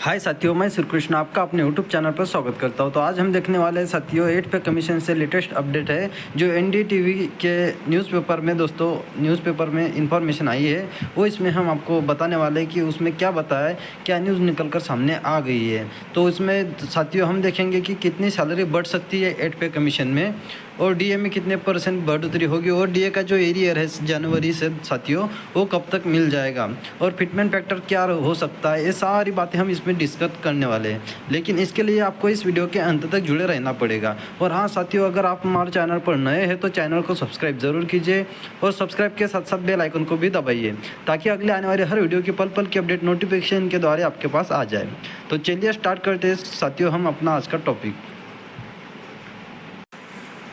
हाय साथियों, मैं श्री कृष्ण आपका अपने यूट्यूब चैनल पर स्वागत करता हूं। तो आज हम देखने वाले हैं साथियों 8 पे कमीशन से लेटेस्ट अपडेट है जो एनडीटीवी के न्यूज़पेपर में न्यूज़पेपर में इंफॉर्मेशन आई है वो इसमें हम आपको बताने वाले हैं कि उसमें क्या बताया है, क्या न्यूज़ निकल कर सामने आ गई है। तो उसमें साथियों हम देखेंगे कि कितनी सैलरी बढ़ सकती है 8 पे कमीशन में और डीए में कितने % बढ़ोतरी होगी और डीए का जो एरियर है जनवरी से साथियों वो कब तक मिल जाएगा और फिटमेंट फैक्टर क्या हो सकता है, ये सारी बातें हम इसमें डिस्कस करने वाले हैं। लेकिन इसके लिए आपको इस वीडियो के अंत तक जुड़े रहना पड़ेगा। और हाँ साथियों, अगर आप हमारे चैनल पर नए हैं तो चैनल को सब्सक्राइब ज़रूर कीजिए और सब्सक्राइब के साथ साथ बेल आइकन को भी दबाइए ताकि अगले आने वाले हर वीडियो की पल पल की अपडेट नोटिफिकेशन के द्वारा आपके पास आ जाए। तो चलिए स्टार्ट करते हैं साथियों हम अपना आज का टॉपिक।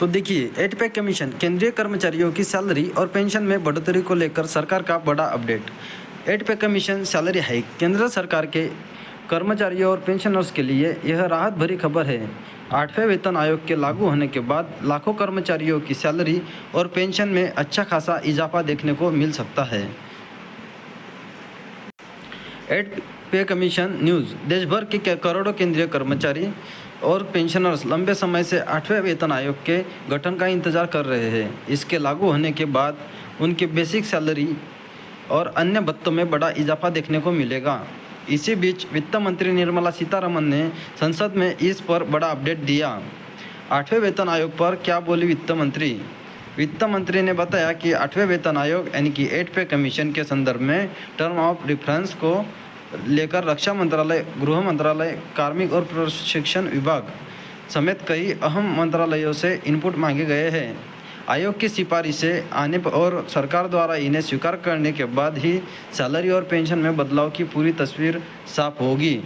तो देखिए 8 पे कमीशन, केंद्रीय कर्मचारियों की सैलरी और पेंशन में बढ़ोतरी को लेकर सरकार का बड़ा अपडेट। 8 पे कमीशन सैलरी हाइक, केंद्र सरकार के कर्मचारियों और पेंशनर्स के लिए यह राहत भरी खबर है। 8वें वेतन आयोग के लागू होने के बाद लाखों कर्मचारियों की सैलरी और पेंशन में अच्छा खासा इजाफा देखने को मिल सकता है। 8 पे कमीशन न्यूज़, देश भर के करोड़ों केंद्रीय कर्मचारी और पेंशनर्स लंबे समय से 8वें वेतन आयोग के गठन का इंतजार कर रहे हैं। इसके लागू होने के बाद उनके बेसिक सैलरी और अन्य भत्तों में बड़ा इजाफा देखने को मिलेगा। इसी बीच वित्त मंत्री निर्मला सीतारमण ने संसद में इस पर बड़ा अपडेट दिया। 8वें वेतन आयोग पर क्या बोली वित्त मंत्री? वित्त मंत्री ने बताया कि 8वें वेतन आयोग यानी कि 8 पे कमीशन के संदर्भ में टर्म ऑफ रेफरेंस को लेकर रक्षा मंत्रालय, गृह मंत्रालय, कार्मिक और प्रशिक्षण विभाग समेत कई अहम मंत्रालयों से इनपुट मांगे गए हैं। आयोग की सिफारिशें आने पर और सरकार द्वारा इन्हें स्वीकार करने के बाद ही सैलरी और पेंशन में बदलाव की पूरी तस्वीर साफ होगी।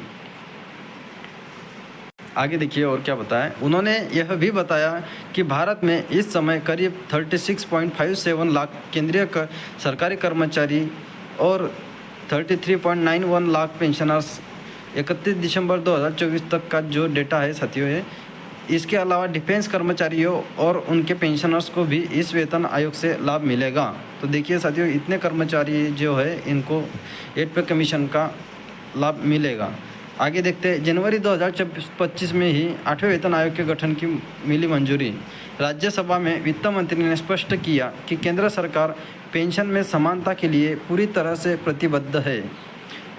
आगे देखिए और क्या बताया उन्होंने। यह भी बताया कि भारत में इस समय करीब 36.57 लाख केंद्रीय सरकारी कर्मचारी और 33.91 लाख पेंशनर्स 31 दिसंबर 2024 तक का जो डेटा है साथियों है। इसके अलावा डिफेंस कर्मचारियों और उनके पेंशनर्स को भी इस वेतन आयोग से लाभ मिलेगा। तो देखिए साथियों, इतने कर्मचारी जो है इनको 8 पे कमीशन का लाभ मिलेगा। आगे देखते हैं, जनवरी 2025 में ही 8वें वेतन आयोग के गठन की मिली मंजूरी। राज्यसभा में वित्त मंत्री ने स्पष्ट किया कि केंद्र सरकार पेंशन में समानता के लिए पूरी तरह से प्रतिबद्ध है।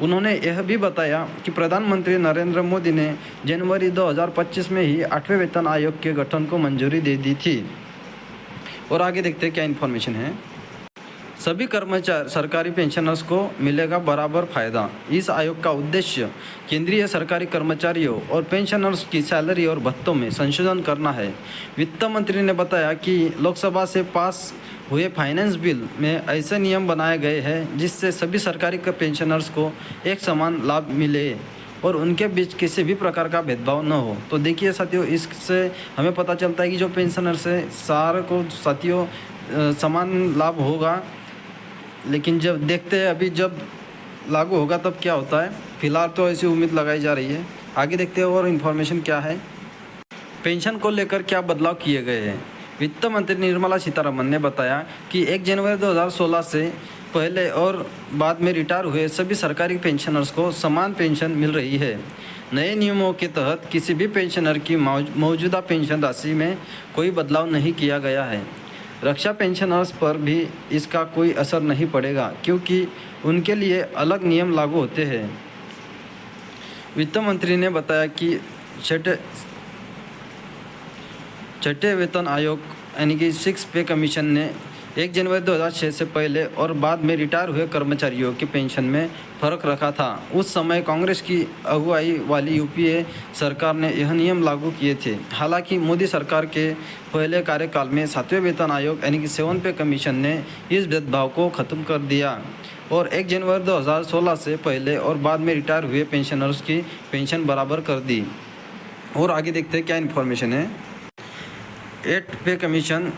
उन्होंने यह भी बताया कि प्रधानमंत्री नरेंद्र मोदी ने जनवरी 2025 में ही 8वें वेतन आयोग के गठन को मंजूरी दे दी थी। और आगे देखते हैं क्या इन्फॉर्मेशन है। सभी कर्मचारी सरकारी पेंशनर्स को मिलेगा बराबर फायदा। इस आयोग का उद्देश्य केंद्रीय सरकारी कर्मचारियों और पेंशनर्स की सैलरी और भत्तों में संशोधन करना है। वित्त मंत्री ने बताया कि लोकसभा से पास हुए फाइनेंस बिल में ऐसे नियम बनाए गए हैं जिससे सभी सरकारी पेंशनर्स को एक समान लाभ मिले और उनके बीच किसी भी प्रकार का भेदभाव न हो। तो देखिए साथियों, इससे हमें पता चलता है कि जो पेंशनर्स है सारे को साथियों समान लाभ होगा। लेकिन जब देखते हैं अभी जब लागू होगा तब क्या होता है। फिलहाल तो ऐसी उम्मीद लगाई जा रही है। आगे देखते हैं और इन्फॉर्मेशन क्या है। पेंशन को लेकर क्या बदलाव किए गए हैं। वित्त मंत्री निर्मला सीतारमण ने बताया कि 1 जनवरी 2016 से पहले और बाद में रिटायर हुए सभी सरकारी पेंशनर्स को समान पेंशन मिल रही है। नए नियमों के तहत किसी भी पेंशनर की मौजूदा पेंशन राशि में कोई बदलाव नहीं किया गया है। रक्षा पेंशनर्स पर भी इसका कोई असर नहीं पड़ेगा क्योंकि उनके लिए अलग नियम लागू होते हैं। वित्त मंत्री ने बताया कि छठे वेतन आयोग यानी कि 6 पे कमीशन ने 1 जनवरी 2006 से पहले और बाद में रिटायर हुए कर्मचारियों की पेंशन में फ़र्क रखा था। उस समय कांग्रेस की अगुवाई वाली यूपीए सरकार ने यह नियम लागू किए थे। हालांकि मोदी सरकार के पहले कार्यकाल में 7वें वेतन आयोग यानी कि 7 पे कमीशन ने इस भेदभाव को ख़त्म कर दिया और 1 जनवरी 2016 से पहले और बाद में रिटायर हुए पेंशनर्स की पेंशन बराबर कर दी। और आगे देखते हैं क्या इन्फॉर्मेशन है। 8 पे कमीशन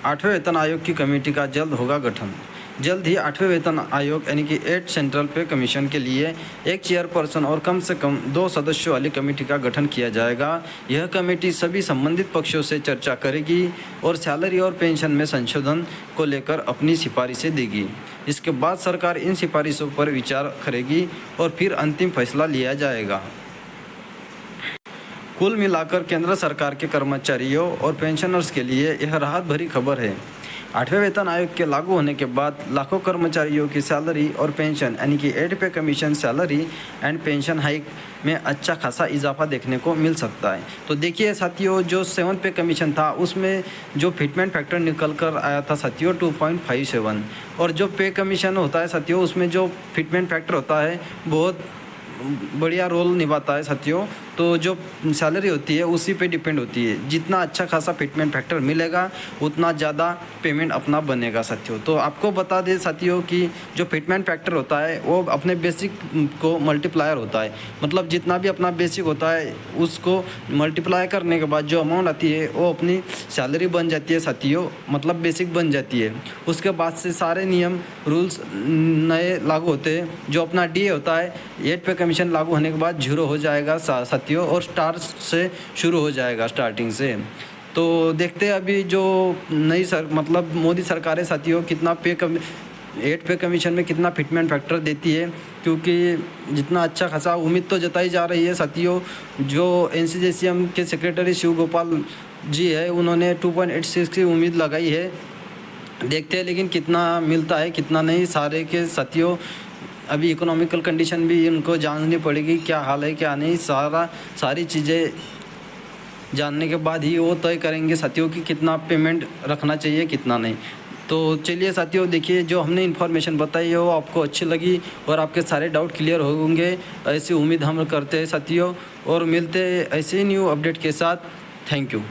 8वें वेतन आयोग की कमेटी का जल्द होगा गठन। जल्द ही 8वें वेतन आयोग यानी कि 8 सेंट्रल पे कमीशन के लिए एक चेयरपर्सन और कम से कम 2 सदस्यों वाली कमेटी का गठन किया जाएगा। यह कमेटी सभी संबंधित पक्षों से चर्चा करेगी और सैलरी और पेंशन में संशोधन को लेकर अपनी सिफारिशें देगी। इसके बाद सरकार इन सिफारिशों पर विचार करेगी और फिर अंतिम फैसला लिया जाएगा। कुल मिलाकर केंद्र सरकार के कर्मचारियों और पेंशनर्स के लिए यह राहत भरी खबर है। 8वें वेतन आयोग के लागू होने के बाद लाखों कर्मचारियों की सैलरी और पेंशन यानी कि 8 पे commission salary and pension hike में अच्छा खासा इजाफा देखने को मिल सकता है। तो देखिए साथियों, जो 7 पे कमीशन था उसमें जो फिटमेंट फैक्टर निकल कर आया था साथियों 2.57, और जो पे कमीशन होता है साथियों उसमें जो फिटमेंट फैक्टर होता है बहुत बढ़िया रोल निभाता है साथियों। तो जो सैलरी होती है उसी पे डिपेंड होती है, जितना अच्छा खासा फिटमेंट फैक्टर मिलेगा उतना ज़्यादा पेमेंट अपना बनेगा साथियों। तो आपको बता दें साथियों कि जो फिटमेंट फैक्टर होता है वो अपने बेसिक को मल्टीप्लायर होता है, मतलब जितना भी अपना बेसिक होता है उसको मल्टीप्लाई करने के बाद जो अमाउंट आती है वो अपनी सैलरी बन जाती है साथियों, मतलब बेसिक बन जाती है। उसके बाद से सारे नियम रूल्स नए लागू होते हैं। जो अपना DA होता है 8 पे कमीशन लागू होने के बाद 0 हो जाएगा साथियों, और स्टार से शुरू हो जाएगा स्टार्टिंग से। तो देखते हैं अभी जो नई मतलब मोदी सरकार है साथियों कितना 8 पे कमीशन में कितना फिटमेंट फैक्टर देती है, क्योंकि जितना अच्छा खासा उम्मीद तो जताई जा रही है साथियों। जो NCJCM के सेक्रेटरी शिव गोपाल जी है उन्होंने 2.86 की उम्मीद लगाई है। देखते हैं लेकिन कितना मिलता है कितना नहीं सारे के साथियों। अभी इकोनॉमिकल कंडीशन भी उनको जाननी पड़ेगी, क्या हाल है क्या नहीं, सारी चीज़ें जानने के बाद ही वो तय करेंगे साथियों कि कितना पेमेंट रखना चाहिए कितना नहीं। तो चलिए साथियों, देखिए जो हमने इन्फॉर्मेशन बताई है वो आपको अच्छी लगी और आपके सारे डाउट क्लियर होंगे, ऐसी उम्मीद हम करते हैं साथियों। और मिलते हैं ऐसे ही न्यू अपडेट के साथ। Thank you.